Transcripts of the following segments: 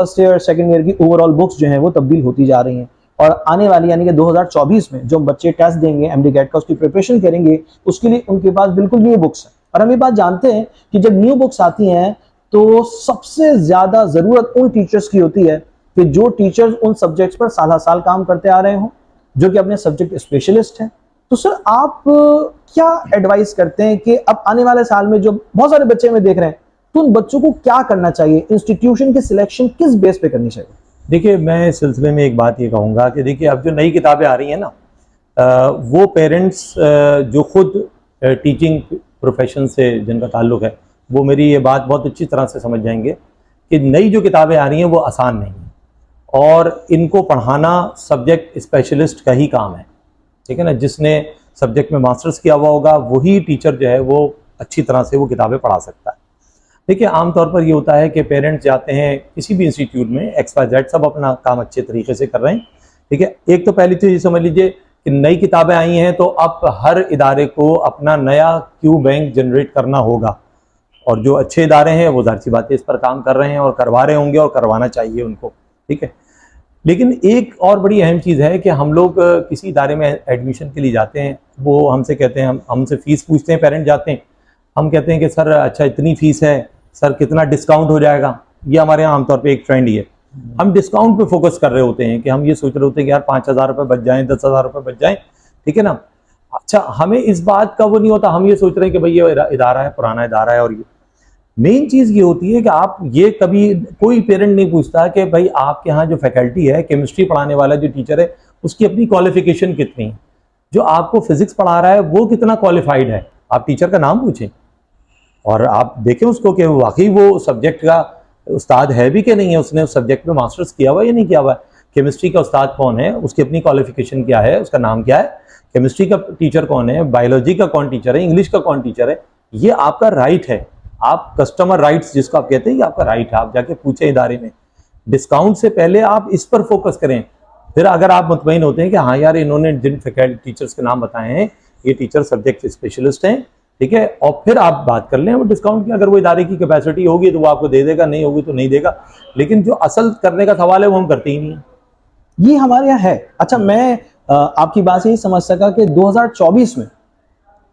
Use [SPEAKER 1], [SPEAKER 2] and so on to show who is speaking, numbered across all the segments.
[SPEAKER 1] First year second year की overall books जो हैं वो तब्दील होती जा रही हैं, और आने वाली यानी कि 2024 में जो बच्चे टेस्ट देंगे एमडी-कैट का, उसकी प्रिपरेशन करेंगे, उसके लिए उनके पास बिल्कुल न्यू बुक्स हैं। और हम ये बात जानते हैं कि जब न्यू बुक्स आती हैं तो सबसे ज्यादा जरूरत उन टीचर्स की होती है कि जो टीचर्स उन सब्जेक्ट्स पर साल काम करते आ रहे हों, जो कि अपने सब्जेक्ट स्पेशलिस्ट हैं। तो सर आप क्या एडवाइस करते हैं कि अब आने वाले साल में जो बहुत सारे बच्चे में देख रहे हैं, तो उन बच्चों को क्या करना चाहिए, इंस्टीट्यूशन की सिलेक्शन किस बेस पे करनी चाहिए?
[SPEAKER 2] देखिए, मैं इस सिलसिले में एक बात ये कहूँगा कि देखिए, अब जो नई किताबें आ रही हैं ना, वो पेरेंट्स जो खुद टीचिंग प्रोफेशन से जिनका ताल्लुक़ है, वो मेरी ये बात बहुत अच्छी तरह से समझ जाएंगे कि नई जो किताबें आ रही हैं वो आसान नहीं है, और इनको पढ़ाना सब्जेक्ट स्पेशलिस्ट का ही काम है, ठीक है ना। जिसने सब्जेक्ट में मास्टर्स किया हुआ होगा वही टीचर जो है वो अच्छी तरह से वो किताबें पढ़ा सकता है। देखिए, आमतौर पर ये होता है कि पेरेंट्स जाते हैं किसी भी इंस्टीट्यूट में, XYZ सब अपना काम अच्छे तरीके से कर रहे हैं, ठीक है। एक तो पहली चीज़ समझ लीजिए कि नई किताबें आई हैं तो अब हर इदारे को अपना नया क्यू बैंक जनरेट करना होगा, और जो अच्छे इदारे हैं वो ज़ाहिर सी बात है इस पर काम कर रहे हैं और करवा रहे होंगे और करवाना चाहिए उनको, ठीक है। लेकिन एक और बड़ी अहम चीज़ है कि हम लोग किसी इदारे में एडमिशन के लिए जाते हैं, वो हमसे कहते हैं, हमसे फ़ीस पूछते हैं, पेरेंट जाते हैं, हम कहते हैं कि सर अच्छा इतनी फ़ीस है, सर कितना डिस्काउंट हो जाएगा। ये हमारे यहाँ आमतौर पे एक ट्रेंड ही है, हम डिस्काउंट पे फोकस कर रहे होते हैं कि हम ये सोच रहे होते हैं कि यार 5,000 रुपये बच जाएँ, 10,000 रुपये बच जाएँ, ठीक है ना। अच्छा, हमें इस बात का वो नहीं होता, हम ये सोच रहे हैं कि भाई ये इदारा है, पुराना इदारा है। और ये मेन चीज़ ये होती है कि आप ये कभी कोई पेरेंट नहीं पूछता कि भाई आपके यहाँ जो फैकल्टी है, केमिस्ट्री पढ़ाने वाला जो टीचर है, उसकी अपनी क्वालिफिकेशन कितनी है, जो आपको फिजिक्स पढ़ा रहा है वो कितना क्वालिफाइड है। आप टीचर का नाम पूछें और आप देखें उसको कि वाकई वो सब्जेक्ट का उस्ताद है भी कि नहीं है, उसने उस सब्जेक्ट में मास्टर्स किया हुआ या नहीं किया हुआ है। केमिस्ट्री का उस्ताद कौन है, उसकी अपनी क्वालिफिकेशन क्या है, उसका नाम क्या है, केमिस्ट्री का टीचर कौन है, बायोलॉजी का कौन टीचर है, इंग्लिश का कौन टीचर है। ये आपका राइट है, आप कस्टमर राइट्स जिसको आप कहते हैं, ये आपका राइट है, आप जाके पूछे इदारे में। डिस्काउंट से पहले आप इस पर फोकस करें। फिर अगर आप मुतमईन होते हैं कि हाँ यार इन्होंने जिन फैकल्टी टीचर्स के नाम बताए हैं ये टीचर सब्जेक्ट स्पेशलिस्ट हैं, ठीक है, और फिर आप बात कर लें वो डिस्काउंट की। अगर वो इदारे की कैपेसिटी होगी तो वो आपको दे देगा, नहीं होगी तो नहीं देगा, लेकिन जो असल करने का सवाल है वो हम करते ही नहीं है।
[SPEAKER 1] ये हमारे यहाँ है। अच्छा, मैं आपकी बात से ही समझ सका कि 2024 में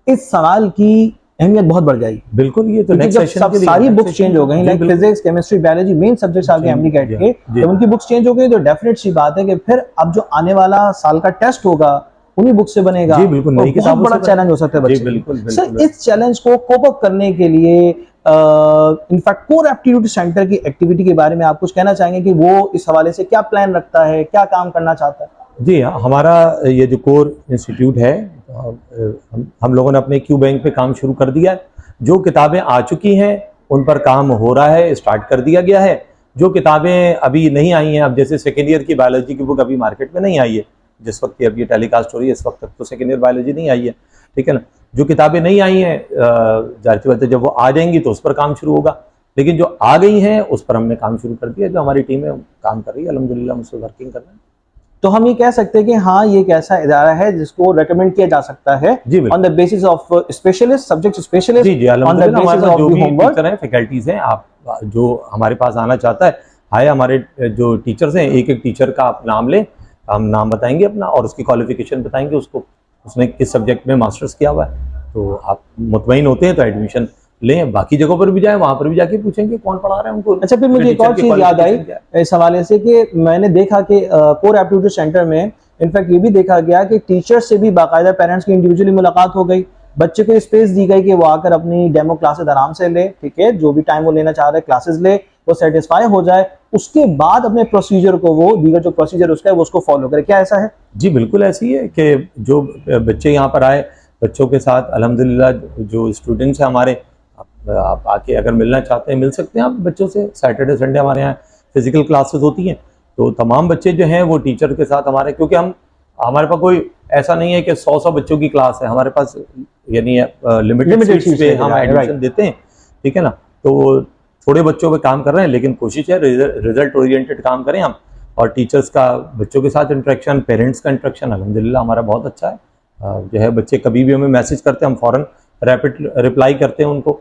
[SPEAKER 1] इस सवाल की अहमियत बहुत बढ़ जाएगी।
[SPEAKER 2] बिल्कुल, ये तो
[SPEAKER 1] नेक्स्ट सेशन के लिए सारी बुक्स चेंज हो गई, like physics, chemistry, biology, main subjects आ गए एमडी-कैट के, जब उनकी बुक्स चेंज हो गई तो डेफिनेट सी बात है कि फिर अब जो आने वाला साल का टेस्ट होगा उन्हीं बुक से बनेगा।
[SPEAKER 2] जी बिल्कुल, नई
[SPEAKER 1] बहुत बड़ा चैलेंज हो सकता है बच्चे।
[SPEAKER 2] बिल्कुल,
[SPEAKER 1] सर, इस चैलेंज को कोप अप करने के लिए इनफैक्ट कोर एप्टीट्यूड सेंटर की एक्टिविटी के बारे में आप कुछ कहना चाहेंगे कि वो इस हवाले से क्या प्लान रखता है, क्या काम करना चाहता है?
[SPEAKER 2] जी हाँ, हमारा ये जो कोर इंस्टीट्यूट है, हम लोगों ने अपने क्यू बैंक पे काम शुरू कर दिया है। जो किताबें आ चुकी हैं उन पर काम हो रहा है, स्टार्ट कर दिया गया है। जो किताबें अभी नहीं आई हैं, अब जैसे सेकेंड ईयर की बायोलॉजी की बुक अभी मार्केट में नहीं आई है, जिस वक्त अब ये टेलीकास्ट हो रही है इस वक्त तक तो सेकेंड ईयर बायोलॉजी नहीं आई है, ठीक है ना। जो किताबें नहीं आई हैं जाहिर सी बात है जब वो आ जाएंगी तो उस पर काम शुरू होगा, लेकिन जो आ गई हैं उस पर हमने काम शुरू कर दिया। जो हमारी टीम है काम कर रही है, अल्हम्दुलिल्लाह हम उस पर वर्किंग कर रहे हैं।
[SPEAKER 1] तो हम ये कह सकते हैं कि हाँ, ये एक ऐसा इदारा है जिसको रेकमेंड किया जा सकता है on the basis of specialist, subject specialist,
[SPEAKER 2] जी जी, ऑन द बेसिस ऑफ जो भी टीचर हैं, फैकल्टीज हैं, आप जो हमारे पास आना चाहता है आए। हमारे जो टीचर्स हैं, एक एक टीचर का आप नाम लें, हम नाम बताएंगे अपना और उसकी क्वालिफिकेशन बताएंगे, उसको उसने किस सब्जेक्ट में मास्टर्स किया हुआ है, तो आप मुतमईन होते हैं तो एडमिशन लें। बाकी जगहों पर भी जाएं, वहां पर भी जाके पूछेंगे कौन पढ़ा रहा है उनको।
[SPEAKER 1] अच्छा, फिर मुझे एक और चीज याद आई इस हवाले से कि मैंने देखा कि कोर एप्टीट्यूड सेंटर में इनफैक्ट ये भी देखा गया कि टीचर से भी बाकायदा पेरेंट्स की इंडिविजुअली मुलाकात हो गई, बच्चे को स्पेस दी गई कि वो आकर अपनी डेमो क्लासेस आराम से ले, ठीक है, जो भी टाइम वो लेना चाह रहे क्लासेस ले, वो सेटिस्फाई हो जाए, उसके बाद अपने प्रोसीजर को वो दीगर जो प्रोसीजर उसका है वो उसको फॉलो करे। क्या ऐसा है?
[SPEAKER 2] जी बिल्कुल ऐसी है कि जो बच्चे यहाँ पर आए, बच्चों के साथ अल्हम्दुलिल्लाह जो स्टूडेंट्स हैं हमारे, आप आके अगर मिलना चाहते हैं मिल सकते हैं आप बच्चों से। सैटरडे संडे हमारे यहाँ फिजिकल क्लासेस होती हैं, तो तमाम बच्चे जो हैं वो टीचर के साथ हमारे, क्योंकि हमारे पास कोई ऐसा नहीं है कि 100 बच्चों की क्लास है, हमारे पास यानी लिमिटेड सीट्स पे हम एडमिशन देते हैं, ठीक है ना। तो थोड़े बच्चों पे काम कर रहे हैं, लेकिन कोशिश है रिजल्ट ओरिएंटेड काम करें हम, और टीचर्स का बच्चों के साथ इंटरेक्शन, पेरेंट्स का इंटरेक्शन अल्हम्दुलिल्लाह हमारा बहुत अच्छा है। जो है बच्चे कभी भी हमें मैसेज करते हैं, हम फ़ौरन रैपिड रिप्लाई करते हैं उनको।